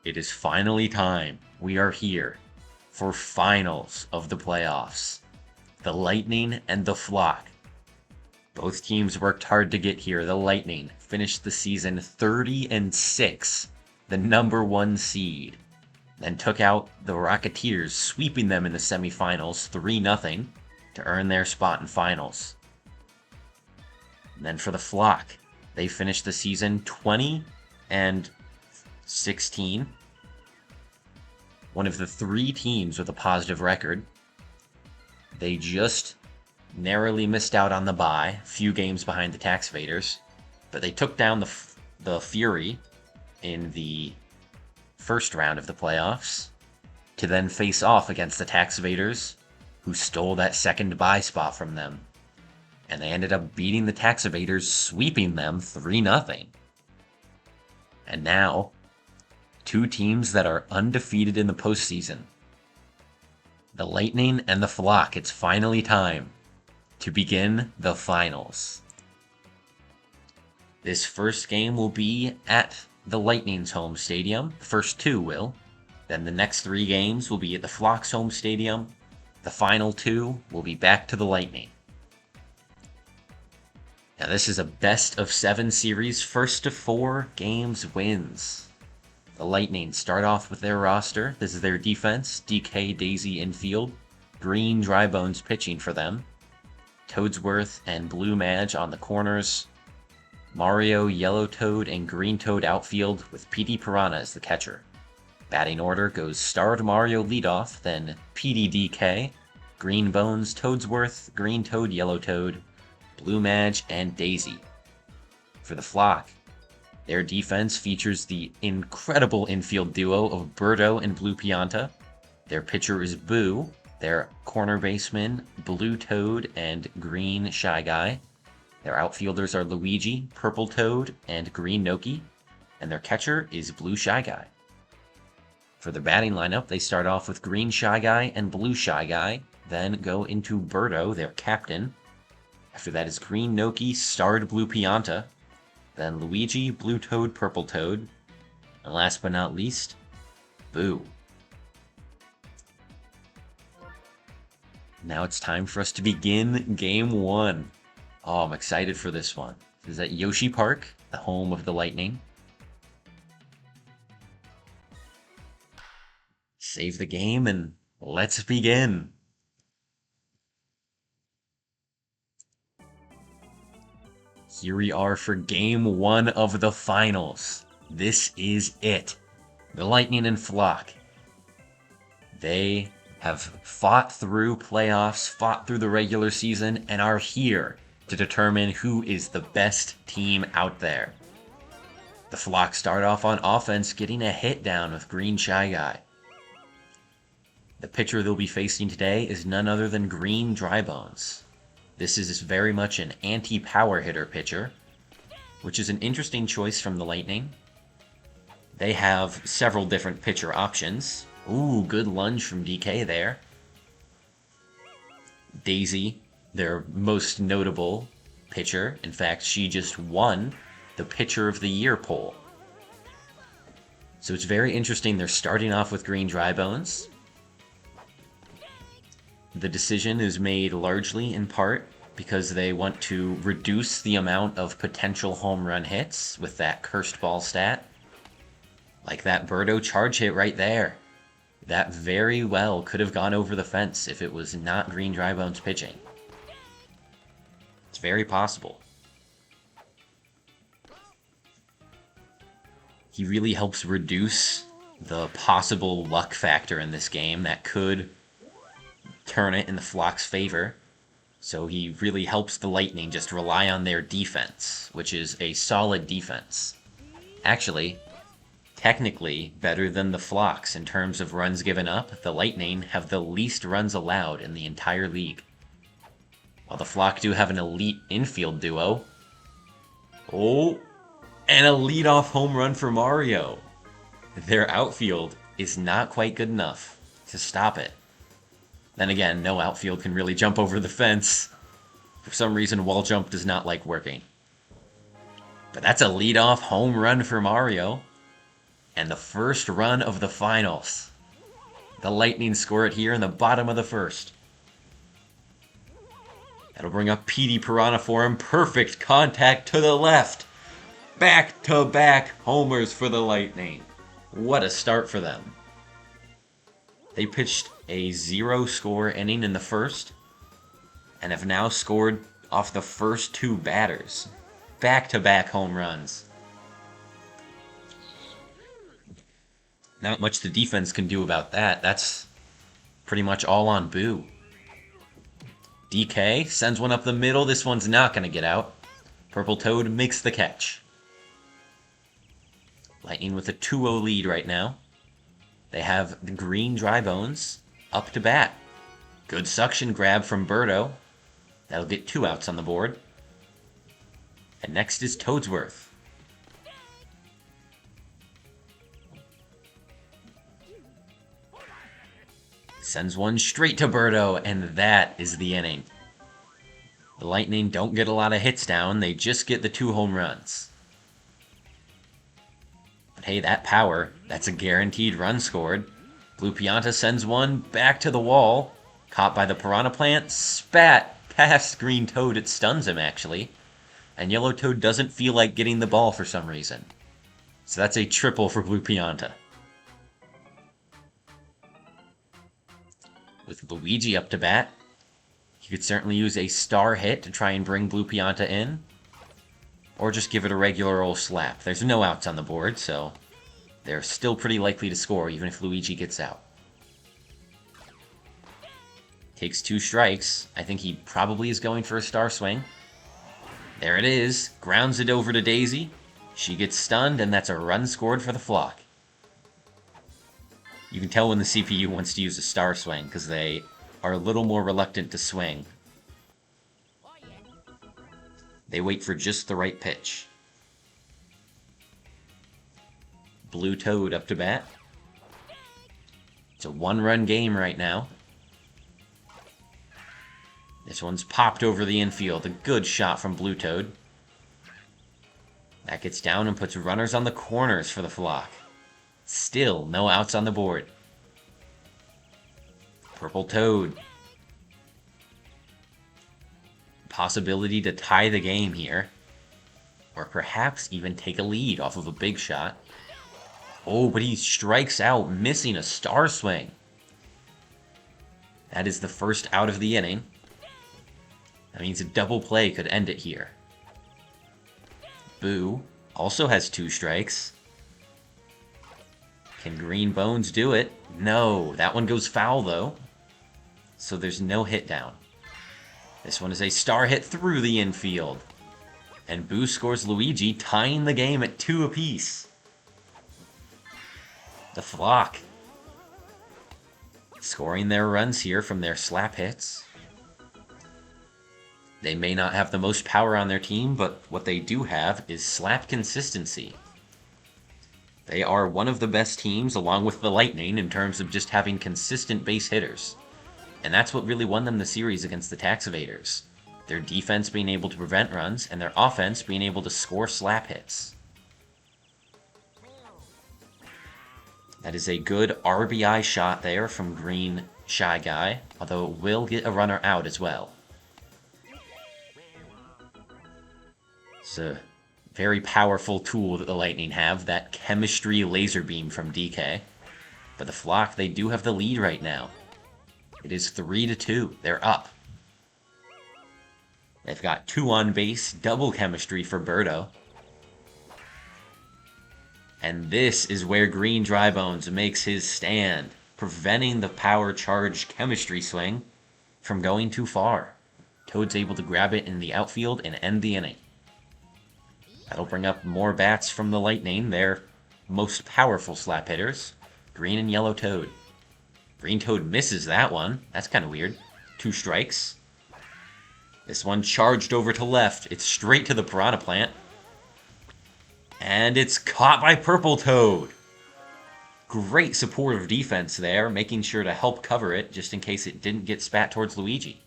It is finally time. We are here for finals of the playoffs. The Lightning and the Flock. Both teams worked hard to get here. The Lightning finished the season 30-6, the number one seed. Then took out the Rocketeers, sweeping them in the semifinals 3-0 to earn their spot in finals. And then for the Flock, they finished the season 20-16. One of the three teams with a positive record. They just narrowly missed out on the bye, few games behind the Tax Vaders, but they took down the Fury in the first round of the playoffs to then face off against the Tax Vaders, who stole that second bye spot from them. And they ended up beating the Tax Vaders, sweeping them 3-0. And now, two teams that are undefeated in the postseason. The Lightning and the Flock. It's finally time to begin the finals. This first game will be at the Lightning's home stadium. The first two will. Then the next three games will be at the Flock's home stadium. The final two will be back to the Lightning. Now this is a best of 7 series. First to 4 games wins. The Lightning start off with their roster. This is their defense. DK, Daisy infield. Green, Drybones pitching for them. Toadsworth and Blue Madge on the corners. Mario, Yellow Toad, and Green Toad outfield with PD Piranha as the catcher. Batting order goes Starred Mario leadoff, then PDDK, Green Bones, Toadsworth, Green Toad, Yellow Toad, Blue Madge, and Daisy. For the Flock, their defense features the incredible infield duo of Birdo and Blue Pianta. Their pitcher is Boo. Their corner baseman, Blue Toad and Green Shy Guy. Their outfielders are Luigi, Purple Toad, and Green Noki. And their catcher is Blue Shy Guy. For the batting lineup, they start off with Green Shy Guy and Blue Shy Guy, then go into Birdo, their captain. After that is Green Noki, Starred Blue Pianta, then Luigi, Blue Toad, Purple Toad, and last but not least, Boo. Now it's time for us to begin Game 1. Oh, I'm excited for this one. This is at Yoshi Park, the home of the Lightning. Save the game and let's begin. Here we are for Game 1 of the finals. This is it. The Lightning and Flock. They have fought through playoffs, fought through the regular season, and are here to determine who is the best team out there. The Flock start off on offense, getting a hit down with Green Shy Guy. The pitcher they'll be facing today is none other than Green Drybones. This is very much an anti-power hitter pitcher, which is an interesting choice from the Lightning. They have several different pitcher options. Ooh, good lunge from DK there. Daisy, their most notable pitcher. In fact, she just won the Pitcher of the Year poll. So it's very interesting. They're starting off with Green Drybones. The decision is made largely in part because they want to reduce the amount of potential home run hits with that cursed ball stat. Like that Birdo charge hit right there. That very well could have gone over the fence if it was not Green Drybones pitching. It's very possible. He really helps reduce the possible luck factor in this game that could turn it in the Flock's favor. So he really helps the Lightning just rely on their defense, which is a solid defense. Actually, technically better than the Flocks in terms of runs given up. The Lightning have the least runs allowed in the entire league. While the Flock do have an elite infield duo. Oh, and a leadoff home run for Mario. Their outfield is not quite good enough to stop it. Then again, no outfield can really jump over the fence. For some reason, wall jump does not like working. But that's a leadoff home run for Mario. And the first run of the finals. The Lightning score it here in the bottom of the first. That'll bring up PD Piranha for him. Perfect contact to the left. Back-to-back homers for the Lightning. What a start for them. They pitched a 0-score inning in the first and have now scored off the first 2 batters. Back-to-back home runs. Not much the defense can do about that. That's pretty much all on Boo. DK sends one up the middle. This one's not going to get out. Purple Toad makes the catch. Lightning with a 2-0 lead right now. They have the green Dry Bones up to bat. Good suction grab from Birdo. That'll get 2 outs on the board. And next is Toadsworth. Sends one straight to Birdo, and that is the inning. The Lightning don't get a lot of hits down, they just get the 2 home runs. But hey, that power, that's a guaranteed run scored. Blue Pianta sends one back to the wall. Caught by the Piranha Plant, spat past Green Toad, it stuns him actually. And Yellow Toad doesn't feel like getting the ball for some reason. So that's a triple for Blue Pianta. With Luigi up to bat, you could certainly use a star hit to try and bring Blue Pianta in. Or just give it a regular old slap. There's no outs on the board, so they're still pretty likely to score even if Luigi gets out. Takes 2 strikes. I think he probably is going for a star swing. There it is. Grounds it over to Daisy. She gets stunned, and that's a run scored for the flock. You can tell when the CPU wants to use a star swing, because they are a little more reluctant to swing. They wait for just the right pitch. Blue Toad up to bat. It's a 1-run game right now. This one's popped over the infield. A good shot from Blue Toad. That gets down and puts runners on the corners for the flock. Still no outs on the board. Purple Toad. Possibility to tie the game here. Or perhaps even take a lead off of a big shot. Oh, but he strikes out, missing a star swing. That is the first out of the inning. That means a double play could end it here. Boo also has 2 strikes. Can Green Bones do it? No, that one goes foul though. So there's no hit down. This one is a star hit through the infield. And Boo scores Luigi, tying the game at 2 apiece. The flock scoring their runs here from their slap hits. They may not have the most power on their team, but what they do have is slap consistency. They are one of the best teams, along with the Lightning, in terms of just having consistent base hitters. And that's what really won them the series against the Tax Evaders. Their defense being able to prevent runs, and their offense being able to score slap hits. That is a good RBI shot there from Green Shy Guy, although it will get a runner out as well. It's a very powerful tool that the Lightning have, that chemistry laser beam from DK. But the flock, they do have the lead right now. It is 3-2. They're up. They've got 2 on base, double chemistry for Birdo. And this is where Green Drybones makes his stand, preventing the power charge chemistry swing from going too far. Toad's able to grab it in the outfield and end the inning. That'll bring up more bats from the Lightning, their most powerful slap hitters, Green and Yellow Toad. Green Toad misses that one. That's kind of weird. 2 strikes. This one charged over to left. It's straight to the Piranha Plant. And it's caught by Purple Toad. Great supportive defense there, making sure to help cover it just in case it didn't get spat towards Luigi.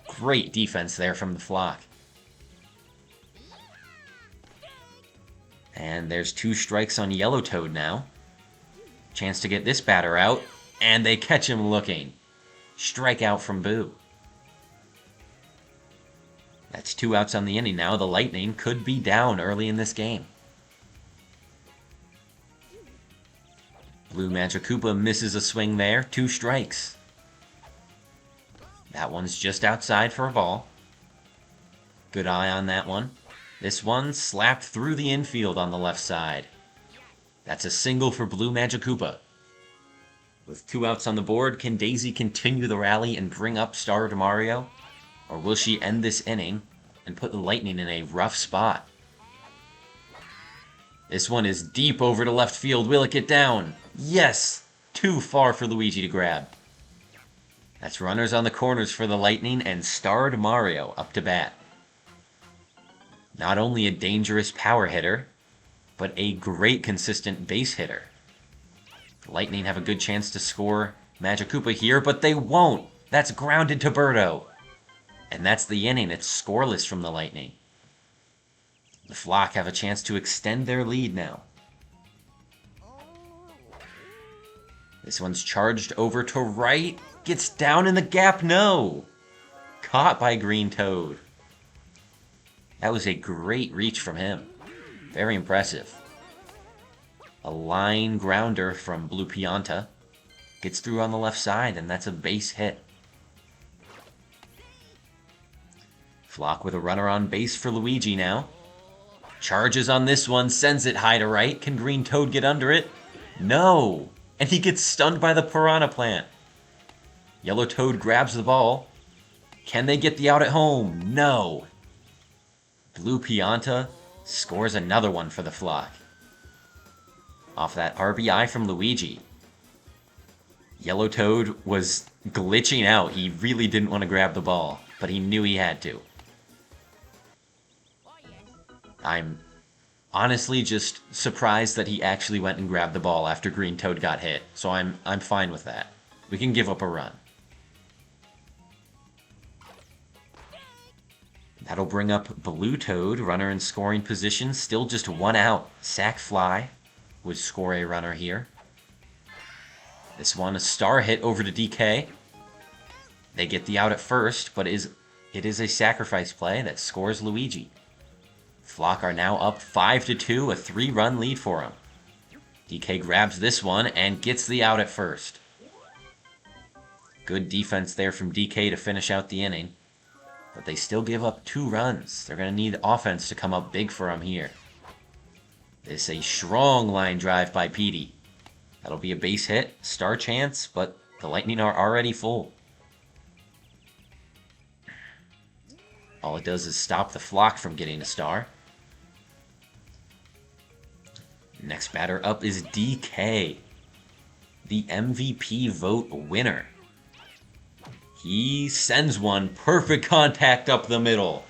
Great defense there from the flock. And there's 2 strikes on Yellow Toad now. Chance to get this batter out, and they catch him looking. Strikeout from Boo. That's 2 outs on the inning now. The Lightning could be down early in this game. Blue Magic Koopa misses a swing there. 2 strikes. That one's just outside for a ball. Good eye on that one. This one slapped through the infield on the left side. That's a single for Blue Magic Koopa. With 2 outs on the board, can Daisy continue the rally and bring up Star Mario? Or will she end this inning and put the Lightning in a rough spot? This one is deep over to left field. Will it get down? Yes! Too far for Luigi to grab. That's runners on the corners for the Lightning and Starred Mario up to bat. Not only a dangerous power hitter, but a great consistent base hitter. The Lightning have a good chance to score Magic Koopa here, but they won't. That's grounded to Birdo. And that's the inning. It's scoreless from the Lightning. The Flock have a chance to extend their lead now. This one's charged over to right. Gets down in the gap. No! Caught by Green Toad. That was a great reach from him. Very impressive. A line grounder from Blue Pianta. Gets through on the left side, and that's a base hit. Flock with a runner on base for Luigi now. Charges on this one, sends it high to right. Can Green Toad get under it? No! And he gets stunned by the Piranha Plant. Yellow Toad grabs the ball. Can they get the out at home? No! Blue Pianta scores another one for the Flock. Off that RBI from Luigi. Yellow Toad was glitching out. He really didn't want to grab the ball, but he knew he had to. I'm honestly just surprised that he actually went and grabbed the ball after Green Toad got hit, so I'm fine with that. We can give up a run. That'll bring up Blue Toad, runner in scoring position, still just 1 out. Sac fly would score a runner here. This one, a star hit over to DK. They get the out at first, but it is a sacrifice play that scores Luigi. Flock are now up 5-2, a 3-run lead for him. DK grabs this one and gets the out at first. Good defense there from DK to finish out the inning. But they still give up 2 runs. They're going to need offense to come up big for them here. This is a strong line drive by Petey. That'll be a base hit, star chance, but the Lightning are already full. All it does is stop the Flock from getting a star. Next batter up is DK, the MVP vote winner. He sends one, perfect contact up the middle.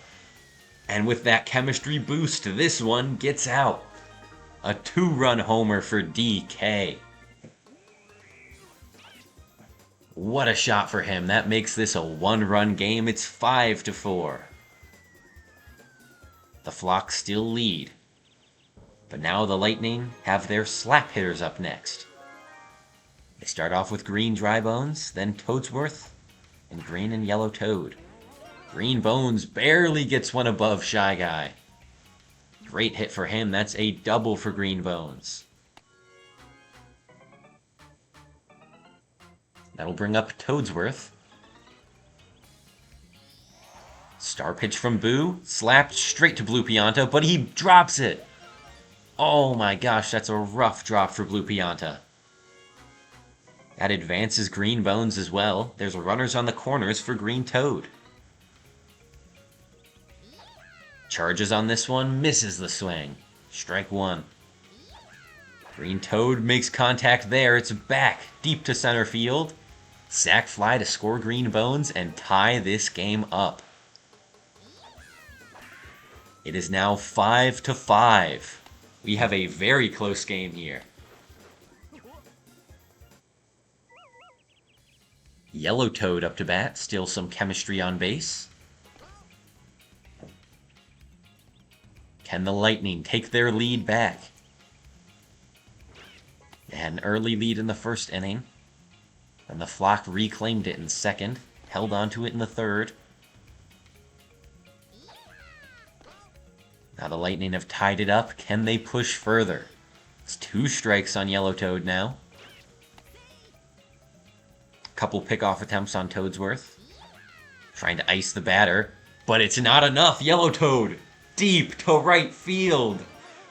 And with that chemistry boost, this one gets out. A 2-run homer for DK. What a shot for him. That makes this a 1-run game. It's 5-4. The Flock still lead. But now the Lightning have their slap hitters up next. They start off with Green Dry Bones, then Toadsworth, and Green and Yellow Toad. Green Bones barely gets one above Shy Guy. Great hit for him. That's a double for Green Bones. That'll bring up Toadsworth. Star pitch from Boo. Slapped straight to Blue Pianta, but he drops it. Oh my gosh, that's a rough drop for Blue Pianta. That advances Green Bones as well. There's runners on the corners for Green Toad. Charges on this one, misses the swing. Strike 1. Green Toad makes contact there. It's back deep to center field. Sac fly to score Green Bones and tie this game up. It is now 5-5. We have a very close game here. Yellow Toad up to bat, still some chemistry on base. Can the Lightning take their lead back? They had an early lead in the first inning, and the Flock reclaimed it in second, held onto it in the third. Now the Lightning have tied it up. Can they push further? It's 2 strikes on Yellowtoad now. Couple pickoff attempts on Toadsworth. Trying to ice the batter, but it's not enough. Yellowtoad deep to right field.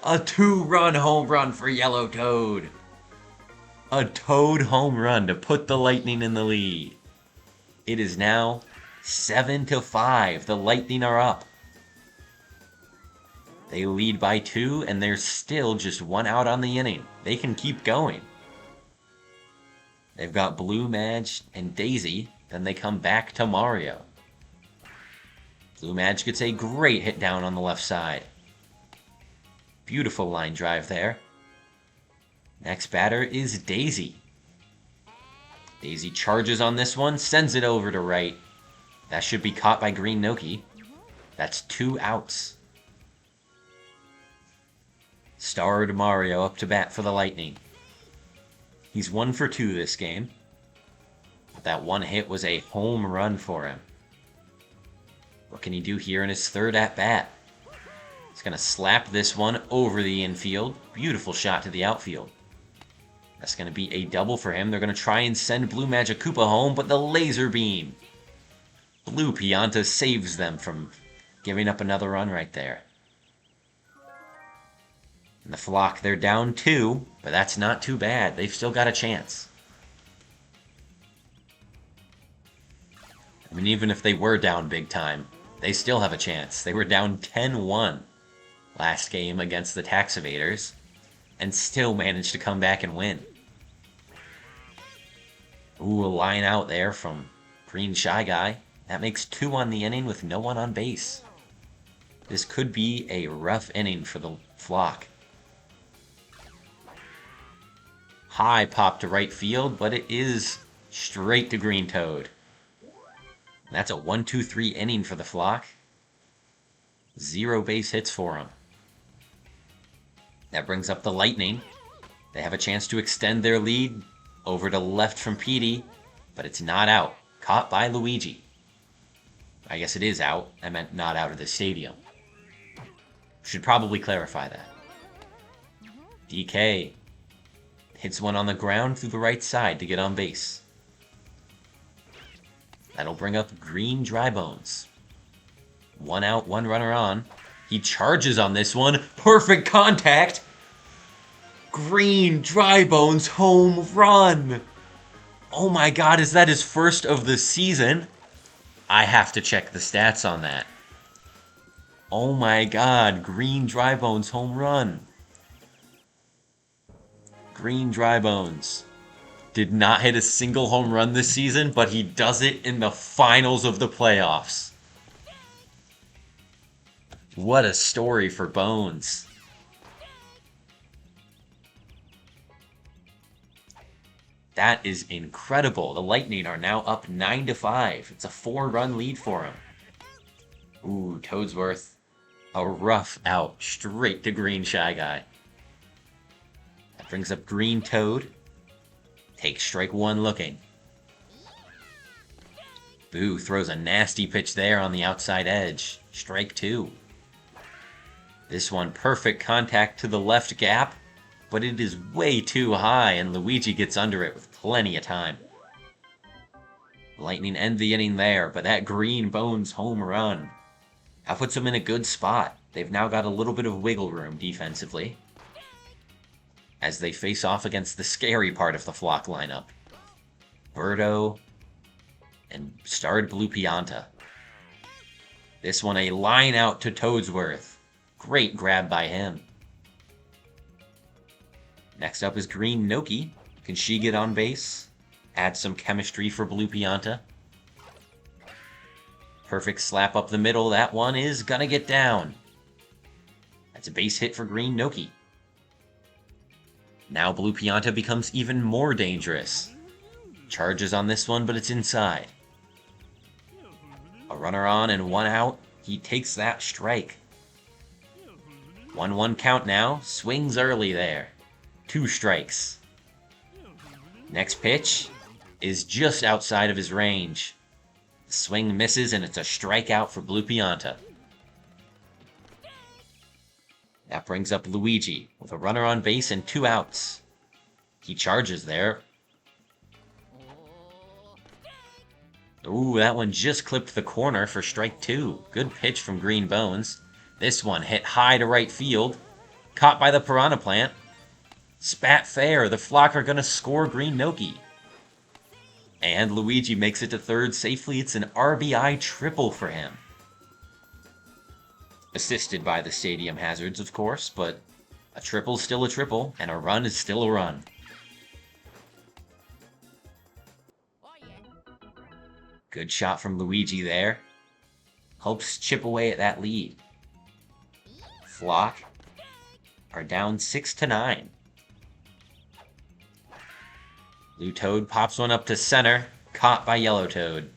A 2-run home run for Yellowtoad. A Toad home run to put the Lightning in the lead. It is now 7-5. The Lightning are up. They lead by 2, and there's still just 1 out on the inning. They can keep going. They've got Blue Madge and Daisy. Then they come back to Mario. Blue Madge gets a great hit down on the left side. Beautiful line drive there. Next batter is Daisy. Daisy charges on this one, sends it over to right. That should be caught by Green Noki. That's 2 outs. Starred Mario up to bat for the Lightning. He's 1 for 2 this game. But that one hit was a home run for him. What can he do here in his third at-bat? He's going to slap this one over the infield. Beautiful shot to the outfield. That's going to be a double for him. They're going to try and send Blue Magic Koopa home, but the laser beam. Blue Pianta saves them from giving up another run right there. And the Flock, they're down 2, but that's not too bad. They've still got a chance. I mean, even if they were down big time, they still have a chance. They were down 10-1 last game against the Tax Evaders, and still managed to come back and win. Ooh, a line out there from Green Shy Guy. That makes 2 on the inning with no one on base. This could be a rough inning for the Flock. High pop to right field, but it is straight to Green Toad. That's a 1-2-3 inning for the Flock. 0 base hits for him. That brings up the Lightning. They have a chance to extend their lead over to left from Petey, but it's not out. Caught by Luigi. I guess it is out. I meant not out of the stadium. Should probably clarify that. DK hits one on the ground through the right side to get on base. That'll bring up Green Drybones. 1 out, 1 runner on. He charges on this one. Perfect contact. Green Drybones home run. Oh my god, is that his first of the season? I have to check the stats on that. Oh my god, Green Drybones home run. Green Drybones did not hit a single home run this season, but he does it in the finals of the playoffs. What a story for Bones. That is incredible. The Lightning are now up 9-5. It's a 4-run lead for him. Ooh, Toadsworth. A rough out straight to Green Shy Guy. That brings up Green Toad. Takes strike 1 looking. Boo throws a nasty pitch there on the outside edge. Strike 2. This one perfect contact to the left gap, but it is way too high and Luigi gets under it with plenty of time. Lightning end the inning there, but that Green Bones home run, that puts them in a good spot. They've now got a little bit of wiggle room defensively as they face off against the scary part of the Flock lineup. Birdo and starred Blue Pianta. This one a line out to Toadsworth. Great grab by him. Next up is Green Noki. Can she get on base? Add some chemistry for Blue Pianta. Perfect slap up the middle. That one is gonna get down. That's a base hit for Green Noki. Now Blue Pianta becomes even more dangerous. Charges on this one, but it's inside. A runner on and 1 out. He takes that strike. 1-1 count now. Swings early there. 2 strikes. Next pitch is just outside of his range. The swing misses, and it's a strikeout for Blue Pianta. That brings up Luigi with a runner on base and 2 outs. He charges there. Ooh, that one just clipped the corner for strike 2. Good pitch from Green Bones. This one hit high to right field. Caught by the Piranha Plant. Spat fair. The Flock are going to score Green Noki. And Luigi makes it to third safely. It's an RBI triple for him. Assisted by the stadium hazards, of course, but a triple's still a triple, and a run is still a run. Good shot from Luigi there. Helps chip away at that lead. Flock are down 6-9. Blue Toad pops one up to center. Caught by Yellow Toad.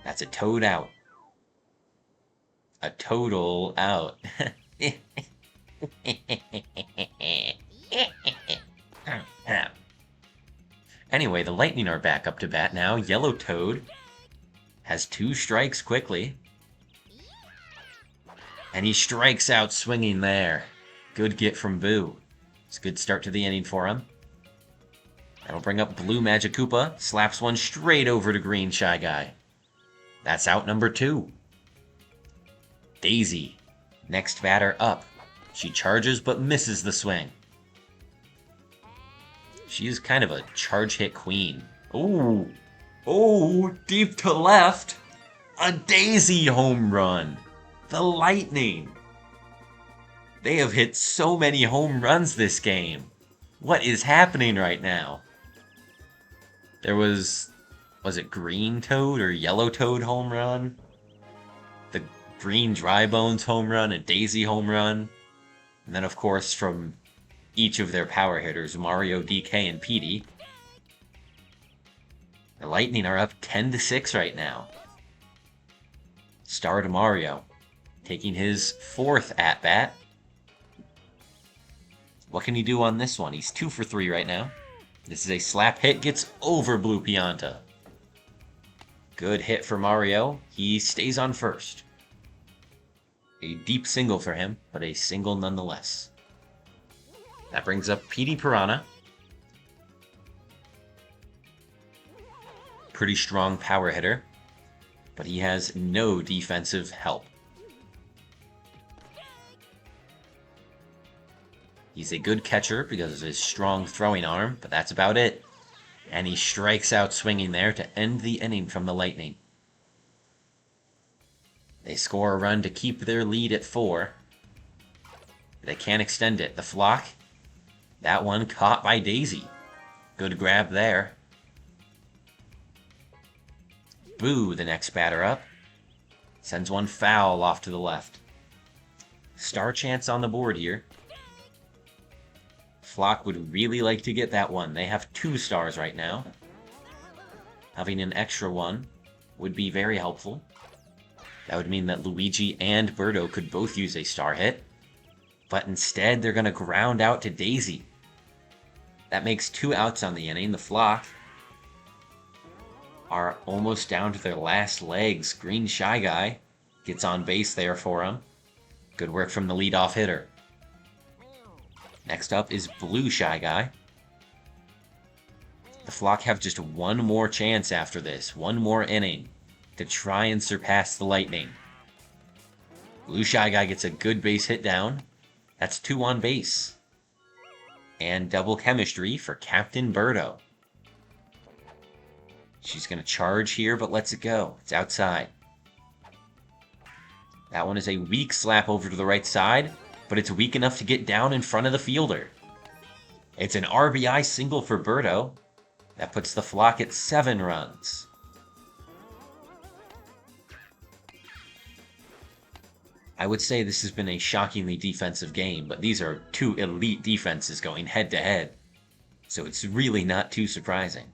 That's a Toad out. A total out. Anyway, the Lightning are back up to bat now. Yellow Toad has 2 strikes quickly. And he strikes out swinging there. Good get from Boo. It's a good start to the inning for him. That'll bring up Blue Magic Koopa. Slaps one straight over to Green Shy Guy. That's out number 2. Daisy, next batter up. She charges but misses the swing. She's kind of a charge hit queen. Oh, deep to left. A Daisy home run. The Lightning. They have hit so many home runs this game. What is happening right now? There was it Green Toad or Yellow Toad home run? The Green Dry Bones home run, a Daisy home run. And then, of course, from each of their power hitters, Mario, DK, and Petey. The Lightning are up 10-6 right now. Star to Mario, taking his 4th at-bat. What can he do on this one? He's 2 for 3 right now. This is a slap hit, gets over Blue Pianta. Good hit for Mario. He stays on first. A deep single for him, but a single nonetheless. That brings up Petey Piranha. Pretty strong power hitter, but he has no defensive help. He's a good catcher because of his strong throwing arm, but that's about it. And he strikes out swinging there to end the inning from the Lightning. They score a run to keep their lead at 4. They can't extend it. The Flock, that one caught by Daisy. Good grab there. Boo, the next batter up. Sends one foul off to the left. Star chance on the board here. Flock would really like to get that one. They have 2 stars right now. Having an extra one would be very helpful. That would mean that Luigi and Birdo could both use a star hit. But instead, they're going to ground out to Daisy. That makes 2 outs on the inning. The Flock are almost down to their last legs. Green Shy Guy gets on base there for him. Good work from the leadoff hitter. Next up is Blue Shy Guy. The Flock have just one more chance after this, one more inning, to try and surpass the Lightning. Blue Shy Guy gets a good base hit down. That's 2 on base. And double chemistry for Captain Birdo. She's going to charge here, but lets it go. It's outside. That one is a weak slap over to the right side, but it's weak enough to get down in front of the fielder. It's an RBI single for Birdo. That puts the Flock at 7 runs. I would say this has been a shockingly defensive game, but these are 2 elite defenses going head-to-head, so it's really not too surprising.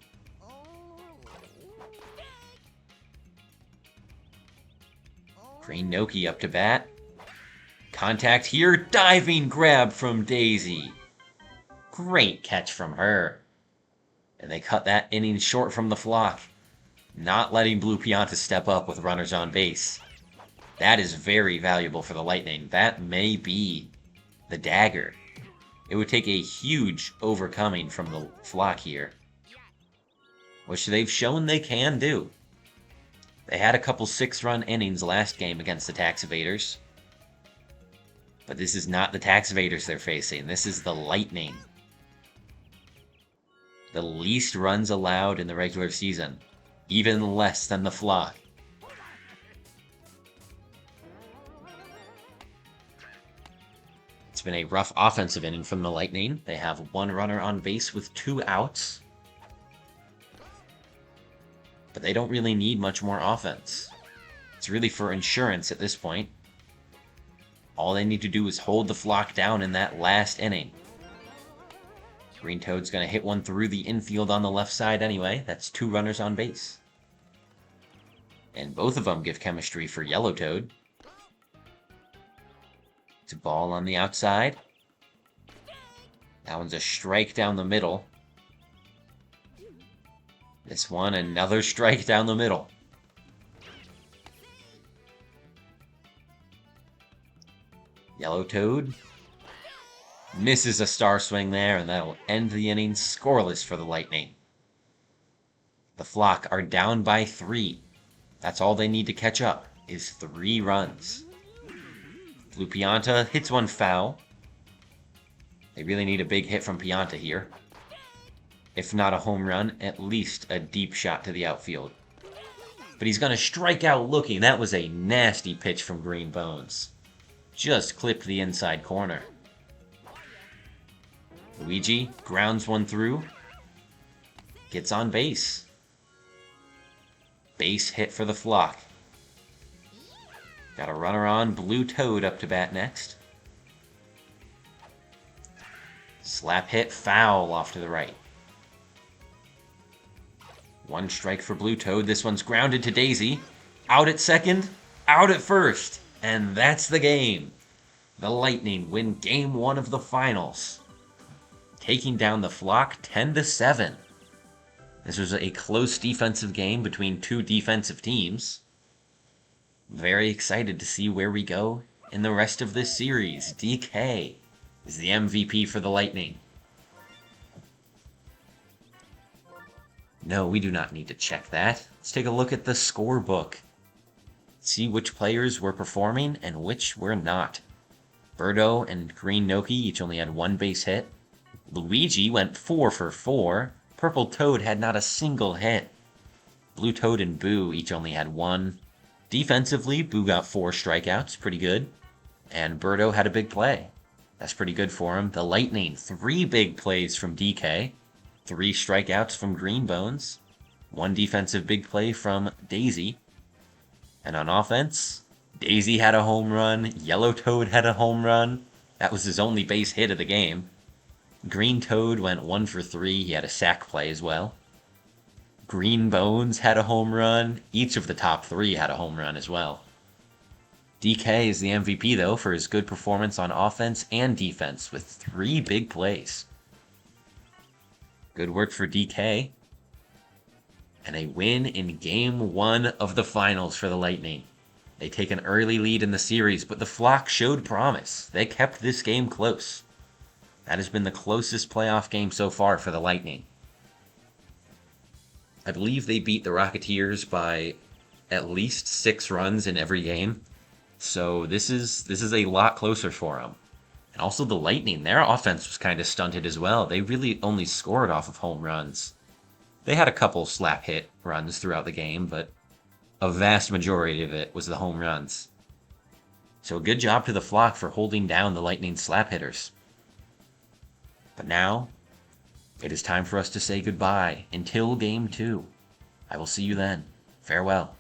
Green Noki up to bat. Contact here, diving grab from Daisy. Great catch from her. And they cut that inning short from the flock, not letting Blue Pianta step up with runners on base. That is very valuable for the Lightning. That may be the dagger. It would take a huge overcoming from the flock here, which they've shown they can do. They had a couple 6-run innings last game against the Tax Evaders. But this is not the Tax Evaders they're facing. This is the Lightning. The least runs allowed in the regular season. Even less than the flock. It's been a rough offensive inning from the Lightning. They have 1 runner on base with 2 outs. But they don't really need much more offense. It's really for insurance at this point. All they need to do is hold the flock down in that last inning. Green Toad's going to hit one through the infield on the left side anyway. That's 2 runners on base. And both of them give chemistry for Yellow Toad. It's a ball on the outside. That one's a strike down the middle. This one, another strike down the middle. Yellow Toad misses a star swing there, and that'll end the inning scoreless for the Lightning. The flock are down by 3. That's all they need to catch up, is 3 runs. Blue Pianta hits one foul. They really need a big hit from Pianta here. If not a home run, at least a deep shot to the outfield. But he's going to strike out looking. That was a nasty pitch from Green Bones. Just clipped the inside corner. Luigi grounds one through. Gets on base. Base hit for the flock. Got a runner on. Blue Toad up to bat next. Slap hit, foul off to the right. 1 strike for Blue Toad. This one's grounded to Daisy. Out at second, out at first. And that's the game. The Lightning win Game 1 of the finals, taking down the flock 10-7. This was a close defensive game between 2 defensive teams. Very excited to see where we go in the rest of this series. DK is the MVP for the Lightning. No, we do not need to check that. Let's take a look at the scorebook. See which players were performing and which were not. Birdo and Green Noki each only had 1 base hit. Luigi went 4 for 4. Purple Toad had not a single hit. Blue Toad and Boo each only had 1. Defensively, Boo got 4 strikeouts, pretty good. And Birdo had a big play. That's pretty good for him. The Lightning, 3 big plays from DK. 3 strikeouts from Green Bones. 1 defensive big play from Daisy. And on offense, Daisy had a home run. Yellow Toad had a home run. That was his only base hit of the game. Green Toad went 1 for 3. He had a sac play as well. Green Bones had a home run. Each of the top 3 had a home run as well. DK is the MVP, though, for his good performance on offense and defense with 3 big plays. Good work for DK. And a win in Game 1 of the finals for the Lightning. They take an early lead in the series, but the flock showed promise. They kept this game close. That has been the closest playoff game so far for the Lightning. I believe they beat the Rocketeers by at least 6 runs in every game. So this is a lot closer for them. And also the Lightning, their offense was kind of stunted as well. They really only scored off of home runs. They had a couple slap hit runs throughout the game, but a vast majority of it was the home runs. So a good job to the flock for holding down the Lightning slap hitters. But now, it is time for us to say goodbye until Game 2. I will see you then. Farewell.